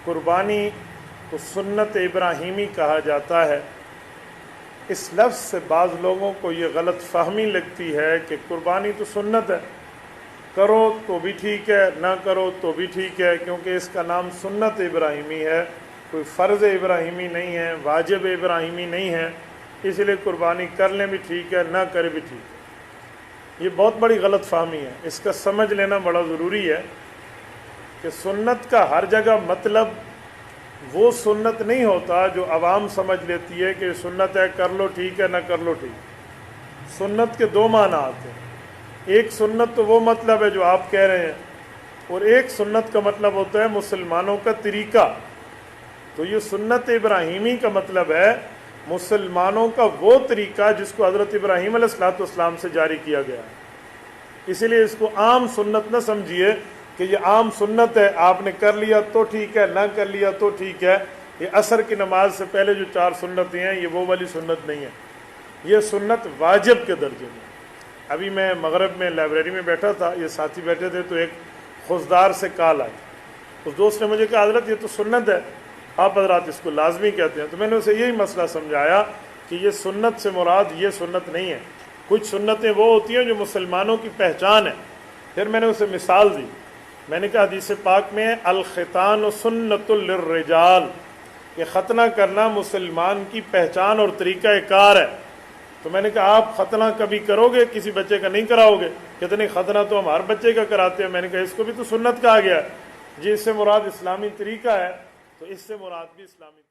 قربانی کو سنت ابراہیمی کہا جاتا ہے۔ اس لفظ سے بعض لوگوں کو یہ غلط فہمی لگتی ہے کہ قربانی تو سنت ہے، کرو تو بھی ٹھیک ہے، نہ کرو تو بھی ٹھیک ہے، کیونکہ اس کا نام سنت ابراہیمی ہے، کوئی فرض ابراہیمی نہیں ہے، واجب ابراہیمی نہیں ہے، اس لیے قربانی کر لیں بھی ٹھیک ہے، نہ کرے بھی ٹھیک ہے۔ یہ بہت بڑی غلط فہمی ہے، اس کا سمجھ لینا بڑا ضروری ہے کہ سنت کا ہر جگہ مطلب وہ سنت نہیں ہوتا جو عوام سمجھ لیتی ہے کہ سنت ہے، کر لو ٹھیک ہے، نہ کر لو ٹھیک ہے۔ سنت کے دو معنی آتے ہیں، ایک سنت تو وہ مطلب ہے جو آپ کہہ رہے ہیں، اور ایک سنت کا مطلب ہوتا ہے مسلمانوں کا طریقہ۔ تو یہ سنت ابراہیمی کا مطلب ہے مسلمانوں کا وہ طریقہ جس کو حضرت ابراہیم علیہ السلام سے جاری کیا گیا ہے۔ اسی لیے اس کو عام سنت نہ سمجھیے کہ یہ عام سنت ہے، آپ نے کر لیا تو ٹھیک ہے، نہ کر لیا تو ٹھیک ہے۔ یہ عصر کی نماز سے پہلے جو 4 سنتیں ہیں یہ وہ والی سنت نہیں ہے، یہ سنت واجب کے درجے میں۔ ابھی میں مغرب میں لائبریری میں بیٹھا تھا، یہ ساتھی بیٹھے تھے، تو ایک خضدار سے کال آئی۔ اس دوست نے مجھے کہا حضرت یہ تو سنت ہے، آپ حضرات اس کو لازمی کہتے ہیں۔ تو میں نے اسے یہی مسئلہ سمجھایا کہ یہ سنت سے مراد یہ سنت نہیں ہے، کچھ سنتیں وہ ہوتی ہیں جو مسلمانوں کی پہچان ہے۔ پھر میں نے اسے مثال دی، میں نے کہا حدیث پاک میں الختان سنت للرجال، یہ ختنہ کرنا مسلمان کی پہچان اور طریقہ کار ہے۔ تو میں نے کہا آپ ختنہ کبھی کرو گے، کسی بچے کا نہیں کراؤ گے؟ کہتے نہیں، ختنہ تو ہم ہر بچے کا کراتے ہیں۔ میں نے کہا اس کو بھی تو سنت کہا گیا ہے۔ جی اس سے مراد اسلامی طریقہ ہے، تو اس سے مراد بھی اسلامی